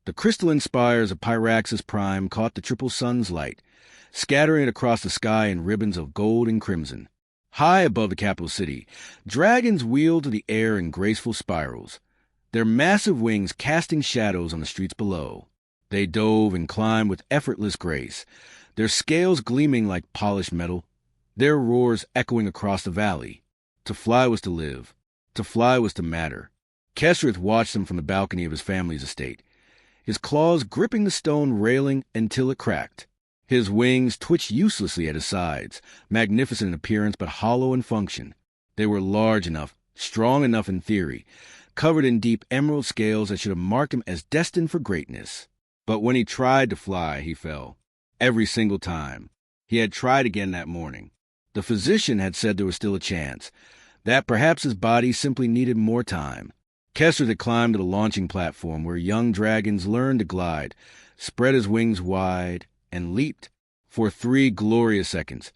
The crystalline spires of Pyraxis Prime caught the triple sun's light, scattering it across the sky in ribbons of gold and crimson. High above the capital city, dragons wheeled through the air in graceful spirals, their massive wings casting shadows on the streets below. They dove and climbed with effortless grace, their scales gleaming like polished metal, their roars echoing across the valley. To fly was to live. To fly was to matter. Kesrith watched them from the balcony of his family's estate, his claws gripping the stone railing until it cracked. His wings twitched uselessly at his sides, magnificent in appearance but hollow in function. They were large enough, strong enough in theory, covered in deep emerald scales that should have marked him as destined for greatness. But when he tried to fly, he fell. Every single time. He had tried again that morning. The physician had said there was still a chance, that perhaps his body simply needed more time. Kesrith had climbed to the launching platform where young dragons learned to glide, spread his wings wide, and leaped. For 3 glorious seconds,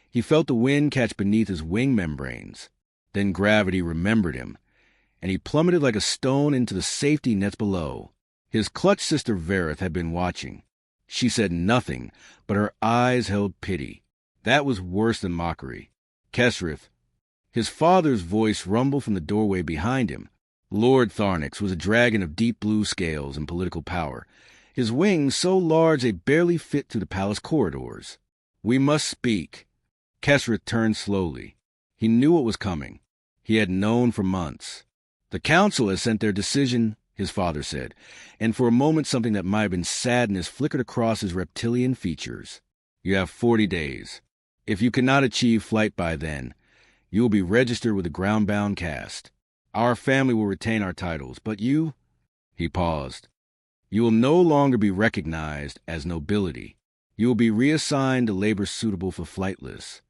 he felt the wind catch beneath his wing membranes. Then gravity remembered him, and he plummeted like a stone into the safety nets below. His clutched sister Verith had been watching. She said nothing, but her eyes held pity. That was worse than mockery. Kesrith. His father's voice rumbled from the doorway behind him. Lord Tharnix was a dragon of deep blue scales and political power, his wings so large they barely fit through the palace corridors. "We must speak." Kesrith turned slowly. He knew what was coming. He had known for months. "The council has sent their decision," his father said, and for a moment something that might have been sadness flickered across his reptilian features. "You have 40 days. If you cannot achieve flight by then, you will be registered with the ground-bound caste. Our family will retain our titles, but you—" He paused. "You will no longer be recognized as nobility. You will be reassigned to labor suitable for flightless."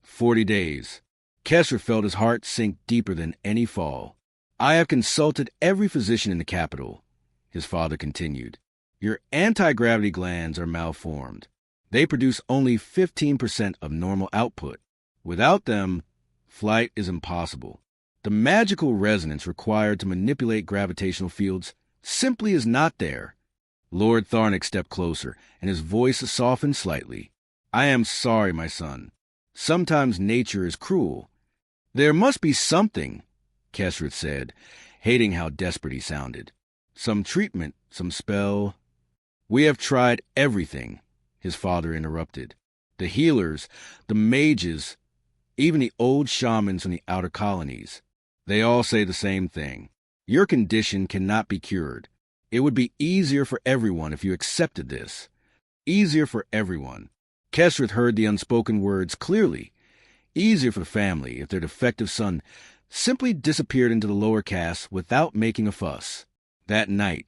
40 days. Kesrith felt his heart sink deeper than any fall. "I have consulted every physician in the capital," his father continued. "Your anti-gravity glands are malformed. They produce only 15% of normal output. Without them, flight is impossible. The magical resonance required to manipulate gravitational fields simply is not there." Lord Tharnix stepped closer, and his voice softened slightly. "I am sorry, my son. Sometimes nature is cruel." "There must be something," Kesrith said, hating how desperate he sounded. "Some treatment, some spell." "We have tried everything," his father interrupted. "The healers, the mages, even the old shamans from the outer colonies. They all say the same thing. Your condition cannot be cured. It would be easier for everyone if you accepted this. Easier for everyone." Kesrith heard the unspoken words clearly. Easier for the family if their defective son simply disappeared into the lower castes without making a fuss. That night,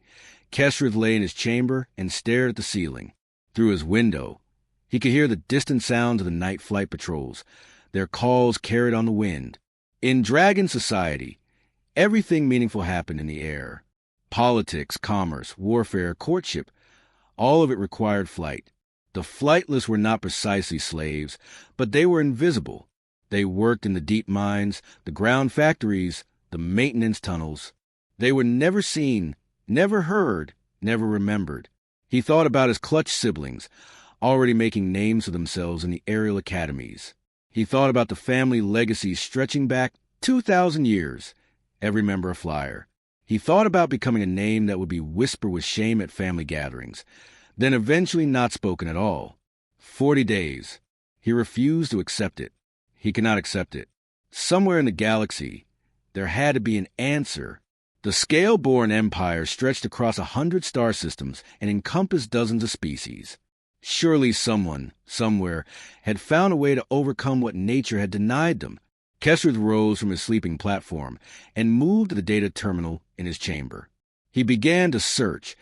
Kesrith lay in his chamber and stared at the ceiling. Through his window, he could hear the distant sounds of the night flight patrols, their calls carried on the wind. In dragon society, everything meaningful happened in the air. Politics, commerce, warfare, courtship, all of it required flight. The flightless were not precisely slaves, but they were invisible. They worked in the deep mines, the ground factories, the maintenance tunnels. They were never seen, never heard, never remembered. He thought about his clutch siblings, already making names for themselves in the aerial academies. He thought about the family legacies stretching back 2,000 years, every member a flyer. He thought about becoming a name that would be whispered with shame at family gatherings, then eventually not spoken at all. 40 days. He refused to accept it. He could not accept it. Somewhere in the galaxy, there had to be an answer. The scale-born empire stretched across 100 star systems and encompassed dozens of species. Surely someone, somewhere, had found a way to overcome what nature had denied them. Kesrith rose from his sleeping platform and moved to the data terminal in his chamber. He began to search,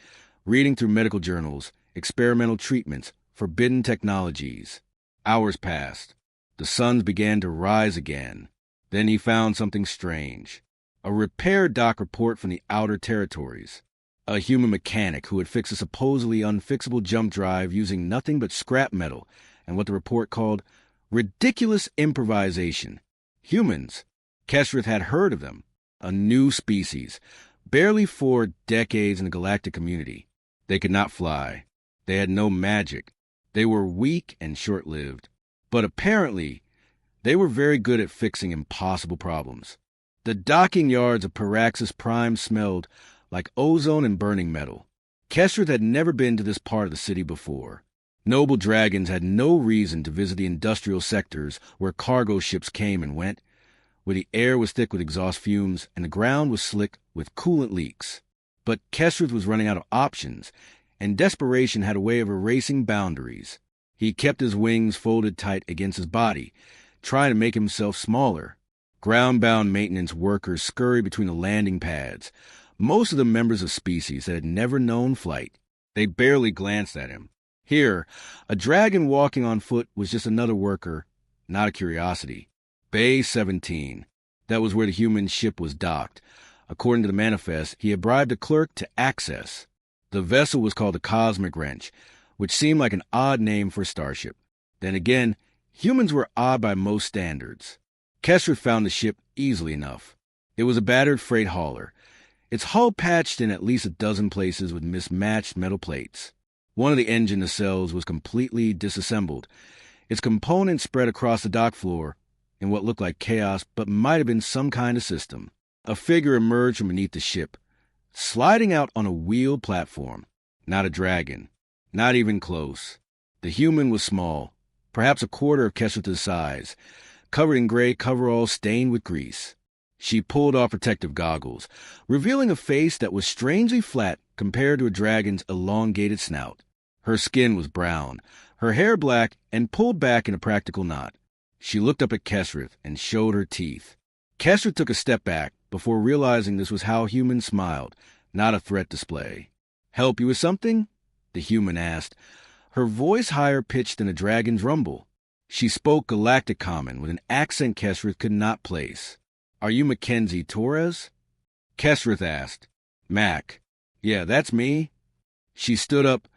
reading through medical journals, experimental treatments, forbidden technologies. Hours passed. The suns began to rise again. Then he found something strange. A repair dock report from the outer territories. A human mechanic who had fixed a supposedly unfixable jump drive using nothing but scrap metal and what the report called ridiculous improvisation. Humans. Kesrith had heard of them. A new species, barely 4 decades in the galactic community. They could not fly. They had no magic. They were weak and short-lived. But apparently, they were very good at fixing impossible problems. The docking yards of Paraxis Prime smelled like ozone and burning metal. Kesrith had never been to this part of the city before. Noble dragons had no reason to visit the industrial sectors where cargo ships came and went, where the air was thick with exhaust fumes and the ground was slick with coolant leaks. But Kesrith was running out of options, and desperation had a way of erasing boundaries. He kept his wings folded tight against his body, trying to make himself smaller. Ground-bound maintenance workers scurried between the landing pads, most of them members of species that had never known flight. They barely glanced at him. Here, a dragon walking on foot was just another worker, not a curiosity. Bay 17. That was where the human ship was docked. According to the manifest, he had bribed a clerk to access. The vessel was called the Cosmic Wrench, which seemed like an odd name for a starship. Then again, humans were odd by most standards. Kesrith found the ship easily enough. It was a battered freight hauler, its hull patched in at least a dozen places with mismatched metal plates. One of the engine nacelles was completely disassembled, its components spread across the dock floor in what looked like chaos but might have been some kind of system. A figure emerged from beneath the ship, sliding out on a wheeled platform. Not a dragon. Not even close. The human was small, perhaps a quarter of Kesrith's size, covered in gray coveralls stained with grease. She pulled off protective goggles, revealing a face that was strangely flat compared to a dragon's elongated snout. Her skin was brown, her hair black and pulled back in a practical knot. She looked up at Kesrith and showed her teeth. Kesrith took a step back before realizing this was how humans smiled, not a threat display. "Help you with something?" the human asked, her voice higher pitched than a dragon's rumble. She spoke Galactic Common with an accent Kesrith could not place. "Are you Mackenzie Torres?" Kesrith asked. "Mac. Yeah, that's me." She stood up,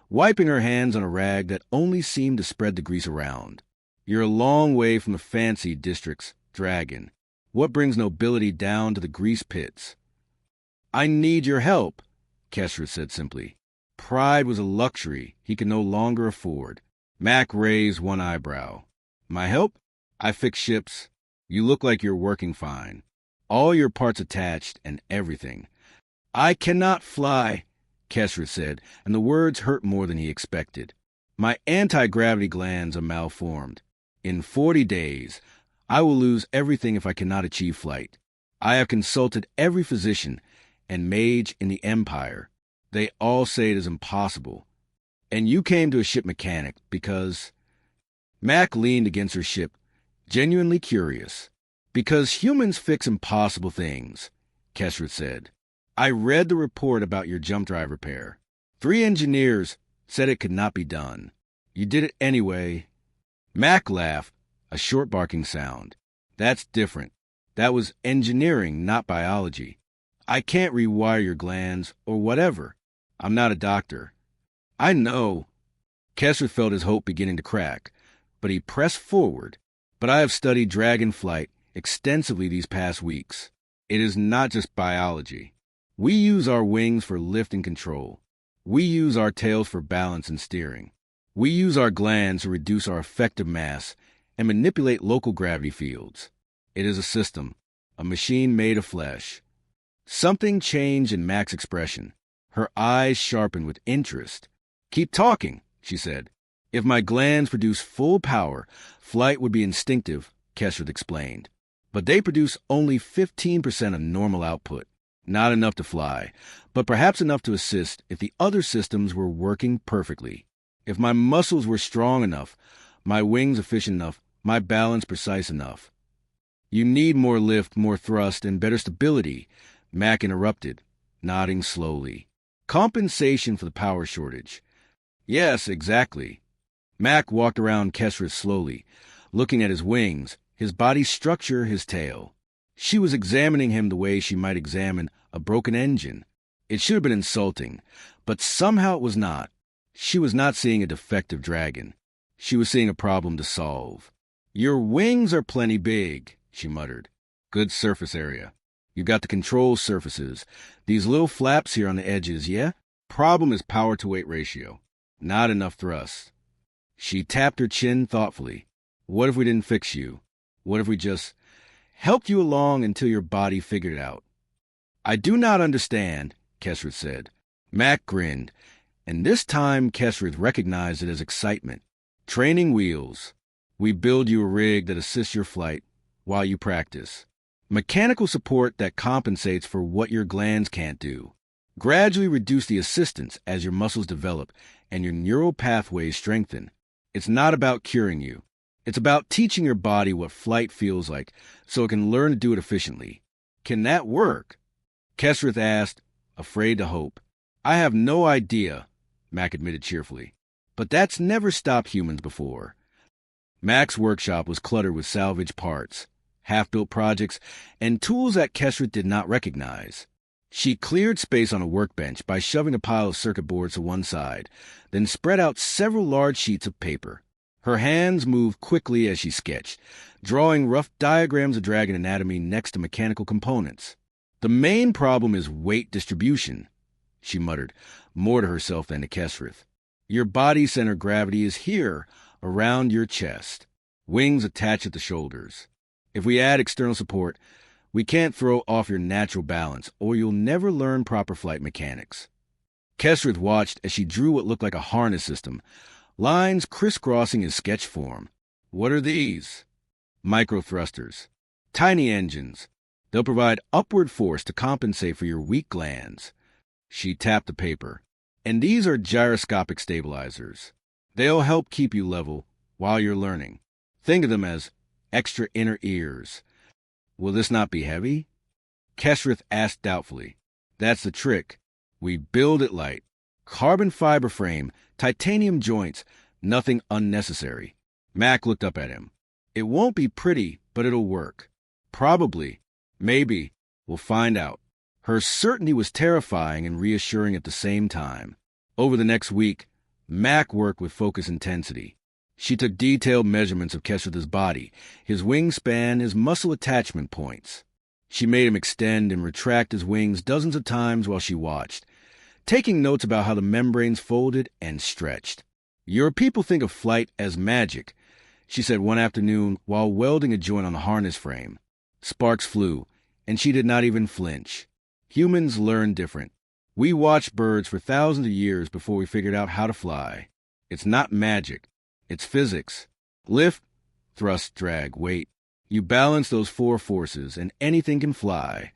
wiping her hands on a rag that only seemed to spread the grease around. "You're a long way from the fancy districts, dragon. What brings nobility down to the grease pits?" "I need your help," Kesrith said simply. Pride was a luxury he could no longer afford. Mac raised one eyebrow. "My help? I fix ships. You look like you're working fine. All your parts attached and everything." "I cannot fly," Kesrith said, and the words hurt more than he expected. "My anti-gravity glands are malformed. In 40 days, I will lose everything if I cannot achieve flight. I have consulted every physician and mage in the Empire. They all say it is impossible. And you came to a ship mechanic because—" Mac leaned against her ship, genuinely curious. "Because humans fix impossible things," Kesrith said. "I read the report about your jump drive repair. 3 engineers said it could not be done. You did it anyway." Mac laughed, a short barking sound. "That's different. That was engineering, not biology. I can't rewire your glands or whatever. I'm not a doctor." "I know." Kesrith felt his hope beginning to crack, but he pressed forward. "But I have studied dragon flight extensively these past weeks. It is not just biology. We use our wings for lift and control. We use our tails for balance and steering. We use our glands to reduce our effective mass and manipulate local gravity fields. It is a system, a machine made of flesh." Something changed in Mac's expression. Her eyes sharpened with interest. "Keep talking," she said. "If my glands produce full power, flight would be instinctive," Kesrith explained. "But they produce only 15% of normal output. Not enough to fly, but perhaps enough to assist if the other systems were working perfectly. If my muscles were strong enough, my wings efficient enough, my balance precise enough." "You need more lift, more thrust, and better stability," Mac interrupted, nodding slowly. "Compensation for the power shortage." "Yes, exactly." Mac walked around Kesrith slowly, looking at his wings, his body structure, his tail. She was examining him the way she might examine a broken engine. It should have been insulting, but somehow it was not. She was not seeing a defective dragon. She was seeing a problem to solve. "Your wings are plenty big," she muttered. "Good surface area. You got the control surfaces. These little flaps here on the edges, yeah?" Problem is power-to-weight ratio. Not enough thrust. She tapped her chin thoughtfully. What if we didn't fix you? What if we just helped you along until your body figured it out? I do not understand, Kesrith said. Mac grinned, and this time Kesrith recognized it as excitement. Training wheels. We build you a rig that assists your flight while you practice. Mechanical support that compensates for what your glands can't do. Gradually reduce the assistance as your muscles develop and your neural pathways strengthen. It's not about curing you. It's about teaching your body what flight feels like so it can learn to do it efficiently. Can that work? Kesrith asked, afraid to hope. I have no idea, Mac admitted cheerfully. But that's never stopped humans before. Mac's workshop was cluttered with salvage parts, half-built projects, and tools that Kesrith did not recognize. She cleared space on a workbench by shoving a pile of circuit boards to one side, then spread out several large sheets of paper. Her hands moved quickly as she sketched, drawing rough diagrams of dragon anatomy next to mechanical components. The main problem is weight distribution, she muttered, more to herself than to Kesrith. Your body's center of gravity is here, around your chest. Wings attached at the shoulders. If we add external support, we can't throw off your natural balance, or you'll never learn proper flight mechanics. Kesrith watched as she drew what looked like a harness system, lines crisscrossing his sketch form. What are these? Microthrusters. Tiny engines. They'll provide upward force to compensate for your weak glands. She tapped the paper. And these are gyroscopic stabilizers. They'll help keep you level while you're learning. Think of them as extra inner ears. Will this not be heavy? Kesrith asked doubtfully. That's the trick. We build it light. Carbon fiber frame, titanium joints, nothing unnecessary. Mac looked up at him. It won't be pretty, but it'll work. Probably. Maybe. We'll find out. Her certainty was terrifying and reassuring at the same time. Over the next week, Mac worked with focus intensity. She took detailed measurements of Kesrith's body, his wingspan, his muscle attachment points. She made him extend and retract his wings dozens of times while she watched, taking notes about how the membranes folded and stretched. Your people think of flight as magic, she said one afternoon while welding a joint on the harness frame. Sparks flew, and she did not even flinch. Humans learn different. We watched birds for thousands of years before we figured out how to fly. It's not magic. It's physics. Lift, thrust, drag, weight. You balance those four forces, and anything can fly.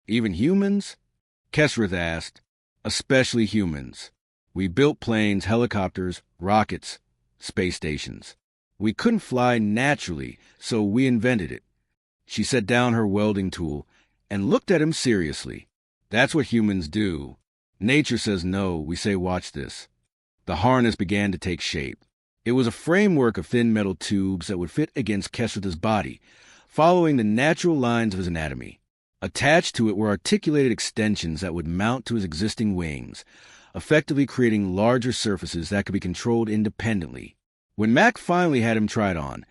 Even humans? Kesrith asked. Especially humans. We built planes, helicopters, rockets, space stations. We couldn't fly naturally, so we invented it. She set down her welding tool and looked at him seriously. That's what humans do. Nature says no, we say watch this. The harness began to take shape. It was a framework of thin metal tubes that would fit against Kesrith's body, following the natural lines of his anatomy. Attached to it were articulated extensions that would mount to his existing wings, effectively creating larger surfaces that could be controlled independently. When Mac finally had him tried on,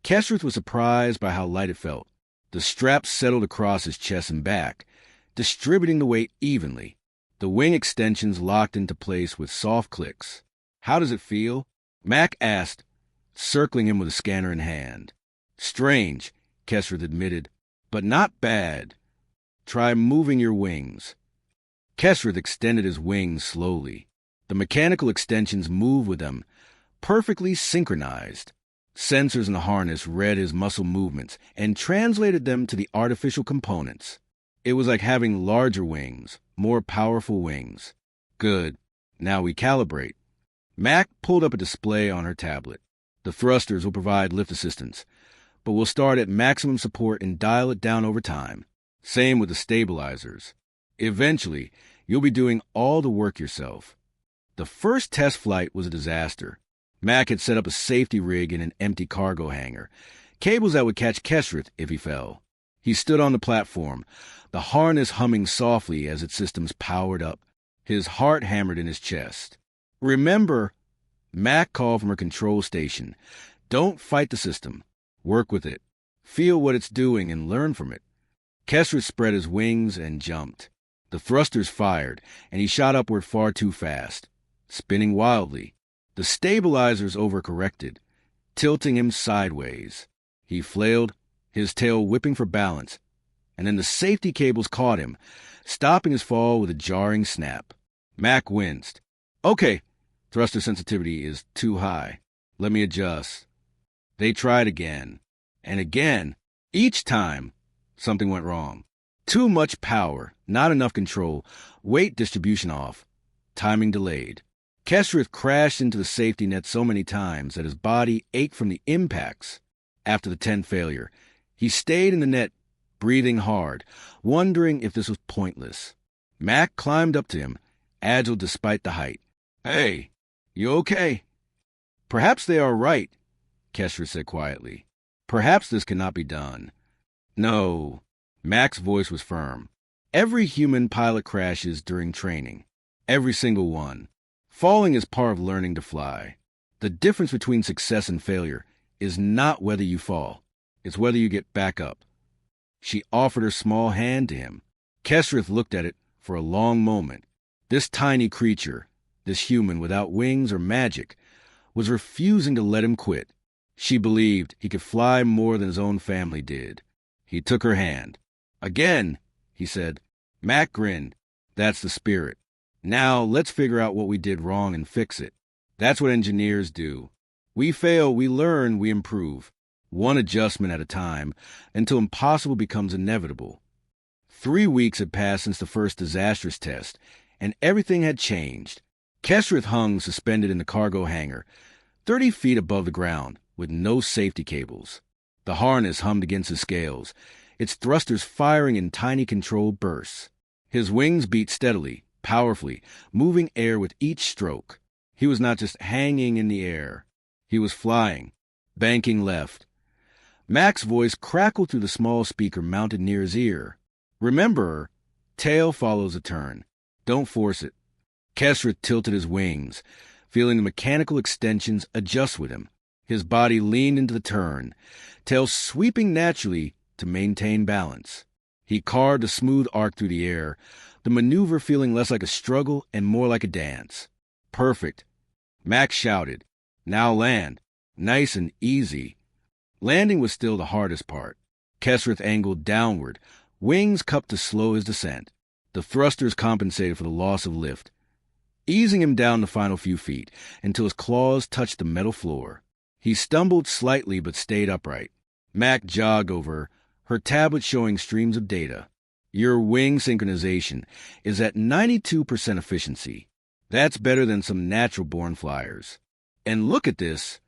Kesrith was surprised by how light it felt. The straps settled across his chest and back, distributing the weight evenly. The wing extensions locked into place with soft clicks. How does it feel? Mac asked, circling him with a scanner in hand. Strange, Kesrith admitted, but not bad. Try moving your wings. Kesrith extended his wings slowly. The mechanical extensions moved with them, perfectly synchronized. Sensors in the harness read his muscle movements and translated them to the artificial components. It was like having larger wings, more powerful wings. Good. Now we calibrate. Mac pulled up a display on her tablet. The thrusters will provide lift assistance, but we'll start at maximum support and dial it down over time. Same with the stabilizers. Eventually, you'll be doing all the work yourself. The first test flight was a disaster. Mac had set up a safety rig in an empty cargo hangar, cables that would catch Kesrith if he fell. He stood on the platform, the harness humming softly as its systems powered up. His heart hammered in his chest. Remember, Mac called from her control station. Don't fight the system. Work with it. Feel what it's doing and learn from it. Kesrith spread his wings and jumped. The thrusters fired, and he shot upward far too fast, spinning wildly. The stabilizers overcorrected, tilting him sideways. He flailed, his tail whipping for balance, and then the safety cables caught him, stopping his fall with a jarring snap. Mac winced. Okay, thruster sensitivity is too high. Let me adjust. They tried again, and again. Each time, something went wrong. Too much power, not enough control, weight distribution off, timing delayed. Kesrith crashed into the safety net so many times that his body ached from the impacts. After the 10th failure, he stayed in the net, breathing hard, wondering if this was pointless. Mac climbed up to him, agile despite the height. Hey, you okay? Perhaps they are right, Kesrith said quietly. Perhaps this cannot be done. No. Mac's voice was firm. Every human pilot crashes during training. Every single one. Falling is part of learning to fly. The difference between success and failure is not whether you fall. It's whether you get back up. She offered her small hand to him. Kesrith looked at it for a long moment. This tiny creature, this human without wings or magic, was refusing to let him quit. She believed he could fly more than his own family did. He took her hand. Again, he said. Mac grinned. That's the spirit. Now let's figure out what we did wrong and fix it. That's what engineers do. We fail, we learn, we improve. One adjustment at a time, until impossible becomes inevitable. 3 weeks had passed since the first disastrous test, and everything had changed. Kesrith hung suspended in the cargo hangar, 30 feet above the ground, with no safety cables. The harness hummed against his scales, its thrusters firing in tiny controlled bursts. His wings beat steadily, powerfully, moving air with each stroke. He was not just hanging in the air. He was flying, banking left. Mac's voice crackled through the small speaker mounted near his ear. Remember, tail follows a turn. Don't force it. Kesrith tilted his wings, feeling the mechanical extensions adjust with him. His body leaned into the turn, tail sweeping naturally to maintain balance. He carved a smooth arc through the air, the maneuver feeling less like a struggle and more like a dance. Perfect. Mac shouted. Now land. Nice and easy. Landing was still the hardest part. Kesrith angled downward, wings cupped to slow his descent. The thrusters compensated for the loss of lift, easing him down the final few feet until his claws touched the metal floor. He stumbled slightly but stayed upright. Mac jogged over, her tablet showing streams of data. Your wing synchronization is at 92% efficiency. That's better than some natural-born flyers. And look at this.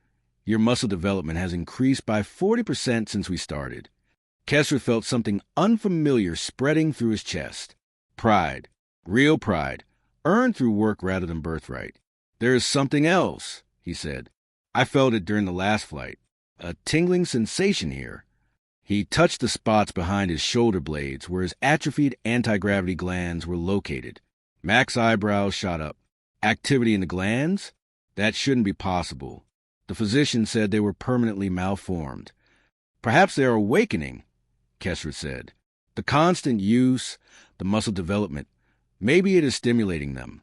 Your muscle development has increased by 40% since we started. Kesrith felt something unfamiliar spreading through his chest. Pride. Real pride. Earned through work rather than birthright. There is something else, he said. I felt it during the last flight. A tingling sensation here. He touched the spots behind his shoulder blades where his atrophied anti-gravity glands were located. Mac's eyebrows shot up. Activity in the glands? That shouldn't be possible. The physician said they were permanently malformed. Perhaps they are awakening, Kesrith said. The constant use, the muscle development, maybe it is stimulating them.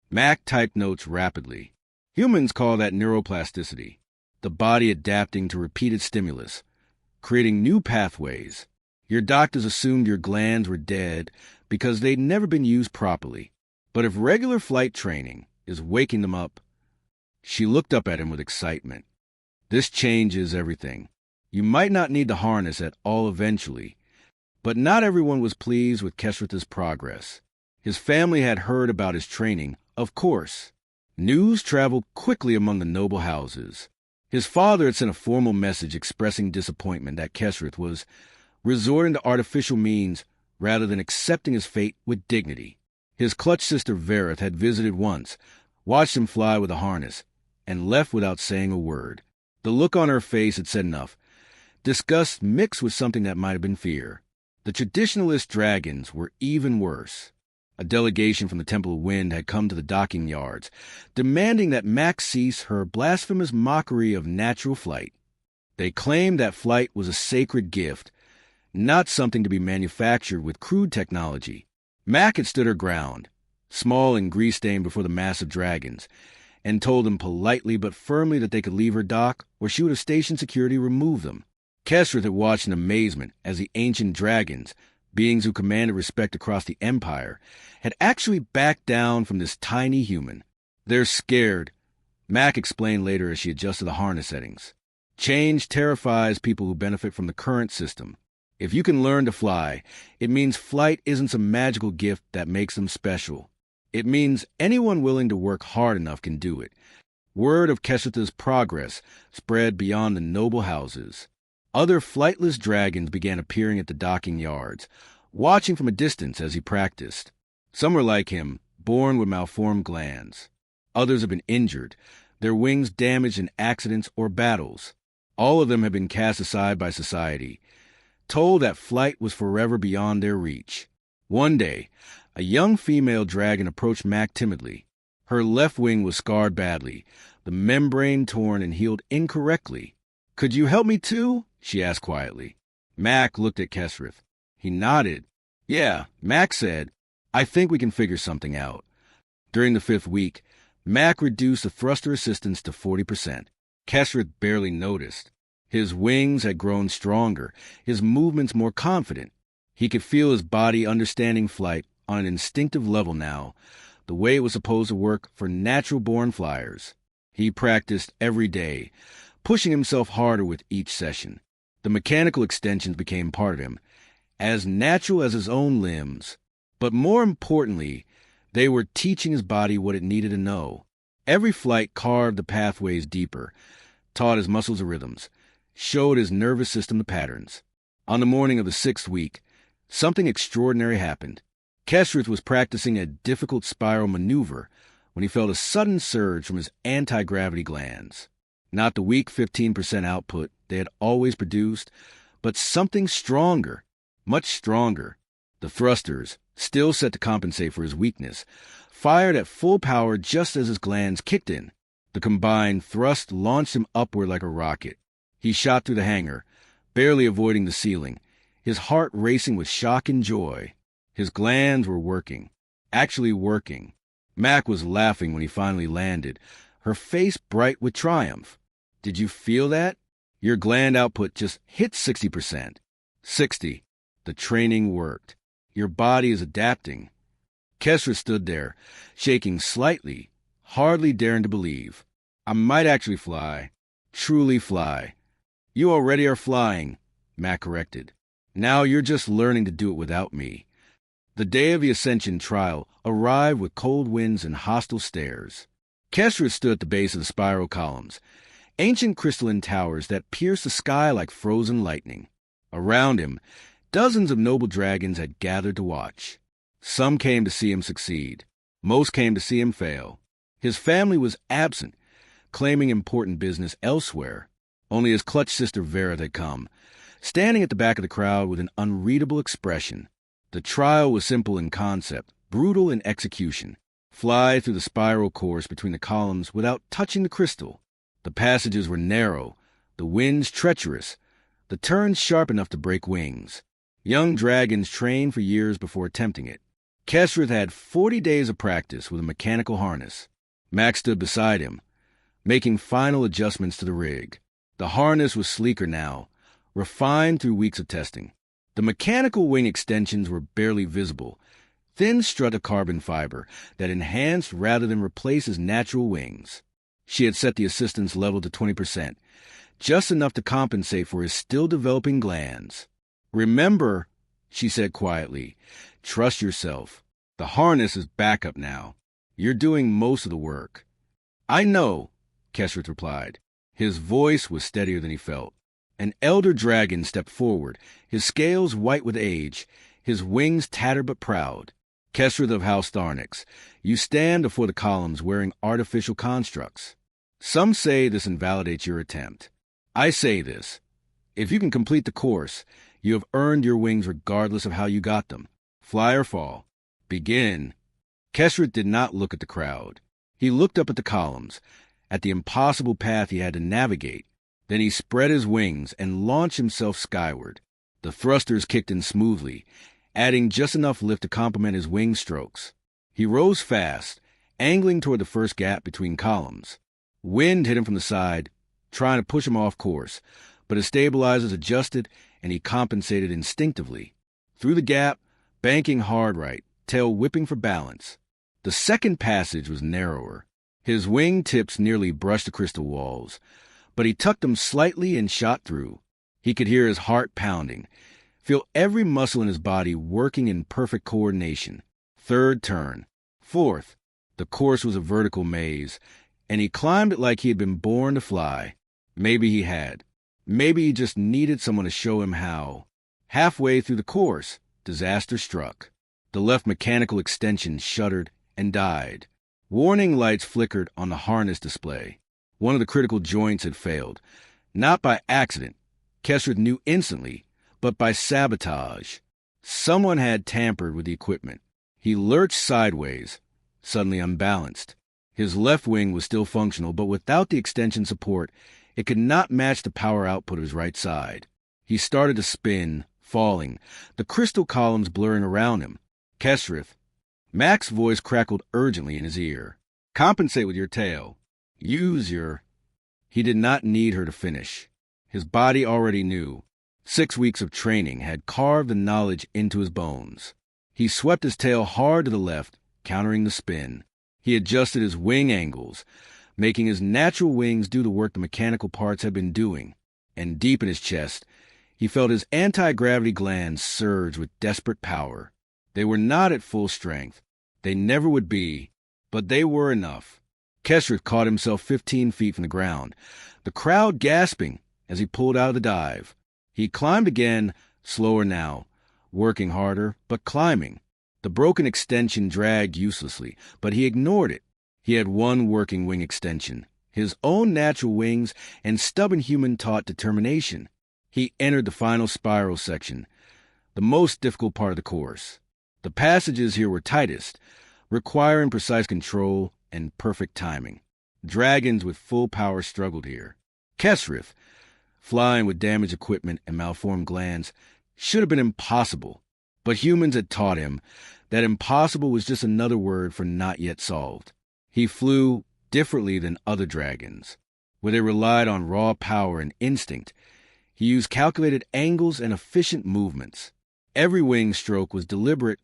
Mac typed notes rapidly. Humans call that neuroplasticity, the body adapting to repeated stimulus, creating new pathways. Your doctors assumed your glands were dead because they'd never been used properly. But if regular flight training is waking them up... She looked up at him with excitement. This changes everything. You might not need the harness at all eventually, but not everyone was pleased with Kesrith's progress. His family had heard about his training, of course. News traveled quickly among the noble houses. His father had sent a formal message expressing disappointment that Kesrith was resorting to artificial means rather than accepting his fate with dignity. His clutch sister Verith had visited once, watched him fly with a harness, and left without saying a word. The look on her face had said enough. Disgust mixed with something that might have been fear. The traditionalist dragons were even worse. A delegation from the Temple of Wind had come to the docking yards, demanding that Mac cease her blasphemous mockery of natural flight. They claimed that flight was a sacred gift, not something to be manufactured with crude technology. Mac had stood her ground, small and grease-stained before the massive dragons, and told them politely but firmly that they could leave her dock or she would have station security remove them. Kesrith had watched in amazement as the ancient dragons, beings who commanded respect across the Empire, had actually backed down from this tiny human. They're scared, Mac explained later as she adjusted the harness settings. Change terrifies people who benefit from the current system. If you can learn to fly, it means flight isn't some magical gift that makes them special. It means anyone willing to work hard enough can do it. Word of Kesrith's progress spread beyond the noble houses. Other flightless dragons began appearing at the docking yards, watching from a distance as he practiced. Some were like him, born with malformed glands. Others had been injured, their wings damaged in accidents or battles. All of them had been cast aside by society, told that flight was forever beyond their reach. One day, a young female dragon approached Mac timidly. Her left wing was scarred badly, the membrane torn and healed incorrectly. "Could you help me too?" she asked quietly. Mac looked at Kesrith. He nodded. "Yeah," Mac said, "I think we can figure something out." During the 5th week, Mac reduced the thruster assistance to 40%. Kesrith barely noticed. His wings had grown stronger, his movements more confident. He could feel his body understanding flight on an instinctive level now, the way it was supposed to work for natural-born flyers. He practiced every day, pushing himself harder with each session. The mechanical extensions became part of him, as natural as his own limbs. But more importantly, they were teaching his body what it needed to know. Every flight carved the pathways deeper, taught his muscles the rhythms, showed his nervous system the patterns. On the morning of the 6th week, something extraordinary happened. Kesrith was practicing a difficult spiral maneuver when he felt a sudden surge from his anti-gravity glands. Not the weak 15% output they had always produced, but something stronger, much stronger. The thrusters, still set to compensate for his weakness, fired at full power just as his glands kicked in. The combined thrust launched him upward like a rocket. He shot through the hangar, barely avoiding the ceiling, his heart racing with shock and joy. His glands were working, actually working. Mac was laughing when he finally landed, her face bright with triumph. "Did you feel that? Your gland output just hit 60%. 60. The training worked. Your body is adapting." Kesra stood there, shaking slightly, hardly daring to believe. "I might actually fly. Truly fly." "You already are flying," Mac corrected. "Now you're just learning to do it without me." The day of the Ascension trial arrived with cold winds and hostile stares. Kesra stood at the base of the spiral columns, ancient crystalline towers that pierced the sky like frozen lightning. Around him, dozens of noble dragons had gathered to watch. Some came to see him succeed. Most came to see him fail. His family was absent, claiming important business elsewhere. Only his clutch sister Vera had come, standing at the back of the crowd with an unreadable expression. The trial was simple in concept, brutal in execution. Fly through the spiral course between the columns without touching the crystal. The passages were narrow, the winds treacherous, the turns sharp enough to break wings. Young dragons trained for years before attempting it. Kesrith had 40 days of practice with a mechanical harness. Max stood beside him, making final adjustments to the rig. The harness was sleeker now, refined through weeks of testing. The mechanical wing extensions were barely visible, thin strut of carbon fiber that enhanced rather than replaced his natural wings. She had set the assistance level to 20%, just enough to compensate for his still-developing glands. "Remember," she said quietly, "trust yourself. The harness is backup now. You're doing most of the work." "I know," Kesrith replied. His voice was steadier than he felt. An elder dragon stepped forward, his scales white with age, his wings tattered but proud. "Kesrith of House Tharnix, you stand before the columns wearing artificial constructs. Some say this invalidates your attempt. I say this. If you can complete the course, you have earned your wings regardless of how you got them. Fly or fall. Begin." Kesrith did not look at the crowd. He looked up at the columns, at the impossible path he had to navigate. Then he spread his wings and launched himself skyward. The thrusters kicked in smoothly, adding just enough lift to complement his wing strokes. He rose fast, angling toward the first gap between columns. Wind hit him from the side, trying to push him off course, but his stabilizers adjusted and he compensated instinctively. Through the gap, banking hard right, tail whipping for balance. The second passage was narrower. His wing tips nearly brushed the crystal walls, but he tucked them slightly and shot through. He could hear his heart pounding, feel every muscle in his body working in perfect coordination. Third turn. Fourth. The course was a vertical maze, and he climbed it like he had been born to fly. Maybe he had. Maybe he just needed someone to show him how. Halfway through the course, disaster struck. The left mechanical extension shuddered and died. Warning lights flickered on the harness display. One of the critical joints had failed. Not by accident, Kesrith knew instantly, but by sabotage. Someone had tampered with the equipment. He lurched sideways, suddenly unbalanced. His left wing was still functional, but without the extension support, it could not match the power output of his right side. He started to spin, falling, the crystal columns blurring around him. Kesrith. Mac's voice crackled urgently in his ear. Compensate with your tail. Use your... He did not need her to finish. His body already knew. 6 weeks of training had carved the knowledge into his bones. He swept his tail hard to the left, countering the spin. He adjusted his wing angles, making his natural wings do the work the mechanical parts had been doing. And deep in his chest, he felt his anti-gravity glands surge with desperate power. They were not at full strength. They never would be, but they were enough. Kesrith caught himself 15 feet from the ground, the crowd gasping as he pulled out of the dive. He climbed again, slower now, working harder, but climbing. The broken extension dragged uselessly, but he ignored it. He had one working wing extension, his own natural wings and stubborn human-taught determination. He entered the final spiral section, the most difficult part of the course. The passages here were tightest, requiring precise control and perfect timing. Dragons with full power struggled here. Kesrith, flying with damaged equipment and malformed glands, should have been impossible, but humans had taught him that impossible was just another word for not yet solved. He flew differently than other dragons, where they relied on raw power and instinct. He used calculated angles and efficient movements. Every wing stroke was deliberate,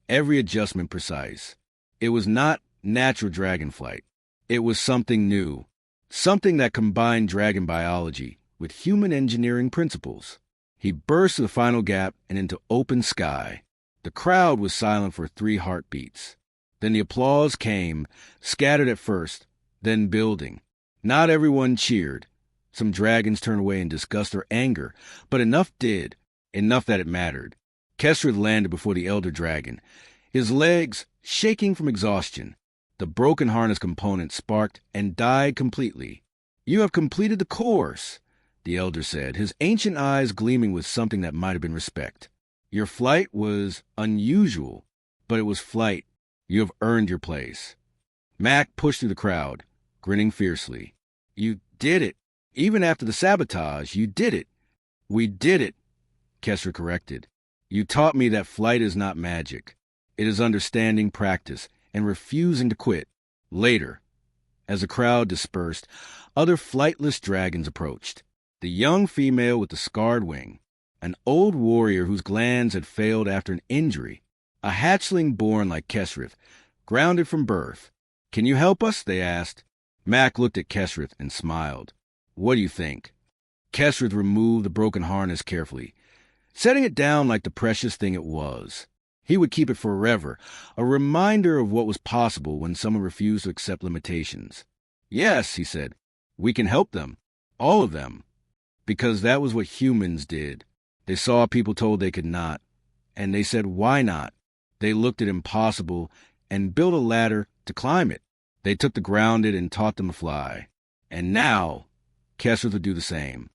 every adjustment precise. It was not natural dragon flight. It was something new, something that combined dragon biology with human engineering principles. He burst to the final gap and into open sky. The crowd was silent for 3 heartbeats. Then the applause came, scattered at first, then building. Not everyone cheered. Some dragons turned away in disgust or anger, but enough did, enough that it mattered. Kesrith landed before the elder dragon, his legs shaking from exhaustion. The broken harness component sparked and died completely. You have completed the course, the elder said, his ancient eyes gleaming with something that might have been respect. Your flight was unusual, but it was flight. You have earned your place. Mac pushed through the crowd, grinning fiercely. You did it. Even after the sabotage, you did it. We did it, Kesrith corrected. You taught me that flight is not magic. It is understanding practice and refusing to quit. Later, as the crowd dispersed, other flightless dragons approached. The young female with the scarred wing, an old warrior whose glands had failed after an injury, a hatchling born like Kesrith, grounded from birth. Can you help us? They asked. Mac looked at Kesrith and smiled. What do you think? Kesrith removed the broken harness carefully, setting it down like the precious thing it was. He would keep it forever, a reminder of what was possible when someone refused to accept limitations. Yes, he said, we can help them, all of them, because that was what humans did. They saw people told they could not, and they said, why not? They looked at impossible and built a ladder to climb it. They took the grounded and taught them to fly. And now, Kesrith would do the same.